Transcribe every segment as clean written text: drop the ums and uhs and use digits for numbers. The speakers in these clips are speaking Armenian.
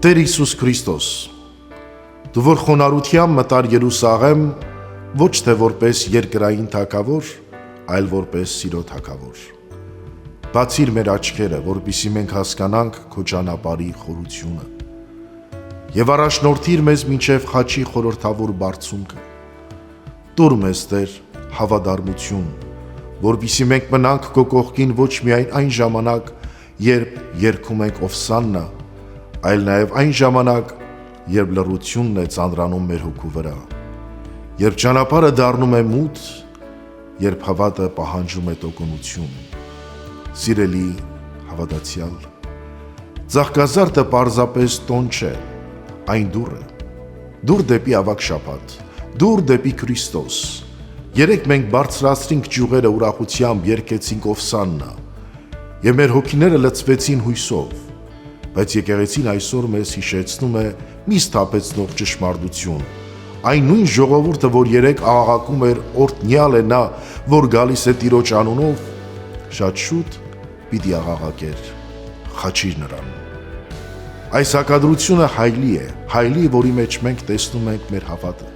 Տեր Հիսուս Քրիստոս, դու որ խոնարհությամբ մտար Երուսաղեմ, ոչ թե որպես երկրային թագավոր, այլ որպես սիրո թագավոր։ Բացիր մեր աչքերը, որպեսզի մենք հասկանանք քո ճանապարհի խորությունը, եւ առաջնորդիր մեզ մինչև խաչի խորհրդավոր բարձունքը։ Տուր մեզ, Տեր, հավատարմություն, որպեսզի մենք մնանք քո կողքին ոչ միայն այն ժամանակ, երբ երգում ենք Ովսաննա, այլ նաև այն ժամանակ, երբ լռությունն է ծանրանում մեր հոգու վրա, երբ ճանապարհը դառնում է մութ, երբ հավատը պահանջում է տոկունություն։ Սիրելի հավատացյալ, Ծաղկազարդը պարզապես տոն չէ, այն դուռ է, դուռ դեպի ավագ շաբաթ, դուռ դեպի Քրիստոս։ Երեկ մենք բարձրացրինք ճյուղերը ուրախությամբ, երգեցինք Ովսաննա, եւ մեր հոգիները լցվեցին հույսով, բայց եկեղեցին այսօր մեզ հիշեցնում է մի սթափեցնող ճշմարտություն։ Այն նույն ժողովուրդը, որ երեկ աղաղակում էր օրհնյալ է նա, որ գալիս է Տիրոջ անունով, շատ շուտ պիտի աղաղակեր խաչիր նրան։ Այս հակադրությունը հայլի, որի մեջ մենք տեսնում ենք մեր հավատը,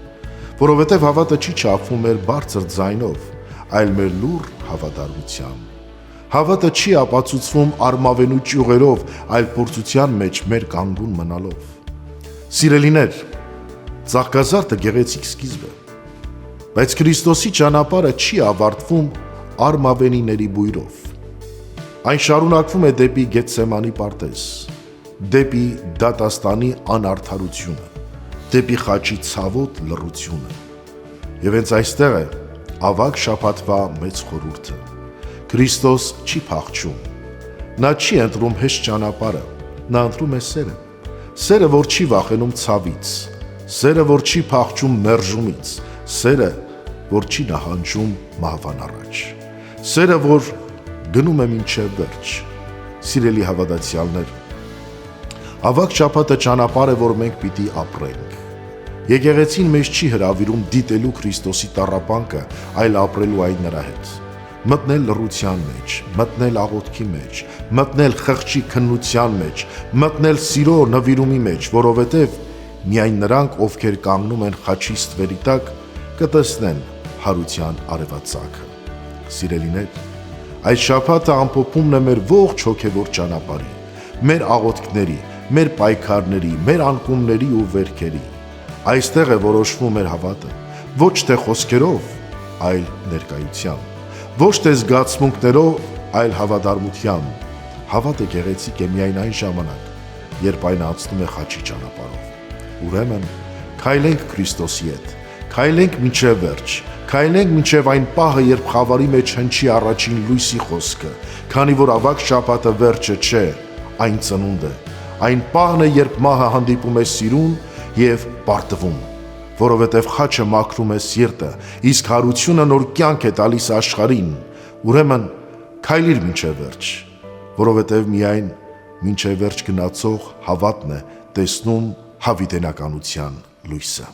որովհետև հավատը չի չափվում մեր բարձր ձայնով, այլ մեր լուռ հավատարմությամբ։ Հավատը չի ապացուցվում արմավենու ճյուղերով, այլ փորձության մեջ մեր կանգուն մնալով։ Սիրելիներ, Ծաղկազարդը գեղեցիկ սկիզբ է, բայց Քրիստոսի ճանապարհը չի ավարտվում արմավենիների բույրով։ Այն շարունակվում է դեպի Գեթսեմանի պարտեզ, դեպի դատաստանի անարդարությունը, դեպի խաչի ցավոտ լռությունը։ Եվ հենց այստեղ է ավագ շաբաթվա մեծ խորհուրդը։ Քրիստոս չի փախչում։ Նա չի ընտրում հեշտ ճանապարհը, նա ընտրում է սերը։ Սերը, որ չի վախենում ցավից, սերը, որ չի փախչում մերժումից, սերը, որ չի նահանջում մահվան առաջ, սերը, որ գնում է մինչև վերջ։ Սիրելի հավատացյալներ, ավագ շաբաթը ճանապարհ է, որ մենք պիտի ապրենք։ Եկեղեցին մեզ չի հրավիրում դիտելու Քրիստոսի տառապանքը, այլ ապրելու այն նրա հետ։ Մտնել լռության մեջ, մտնել աղոթքի մեջ, մտնել խղճի քննության մեջ, մտնել սիրո նվիրումի մեջ, որովհետև միայն նրանք, ովքեր կանգնում են խաչի ստվերի տակ, կտեսնեն հարության արևածագը։ Սիրելիներ, այս շաբաթը ամփոփումն է մեր ողջ հոգևոր ճանապարհի, մեր աղոթքների, մեր պայքարների, մեր անկումների ու վերքերի։ Այստեղ է որոշվում մեր հավատը, ոչ թե խոսքերով, այլ ներկայությամբ, ոչ թե զգացմունքներով, այլ հավատարմությամբ։ Հավատը գեղեցիկ է միայն այն ժամանակ, երբ այն անցնում է խաչի ճանապարհով։ Ուրեմն, քայլենք Քրիստոսի հետ, քայլենք մինչև վերջ, քայլենք մինչև այն պահը, երբ խավարի մեջ հնչի առաջին լույսի խոսքը, քանի որ ավագ շաբաթը վերջը չէ, այն ծնունդ է։ Այն պահն է, երբ մահը հանդիպում է սիրուն եւ պարտվում, որովհետև խաչը մաքրում է սիրտը, իսկ հարությունը նոր կյանք է տալիս աշխարհին։ Ուրեմն քայլիր մինչև վերջ, որովհետև միայն մինչև վերջ գնացող հավատն է տեսնում հավիտենականության լույսը։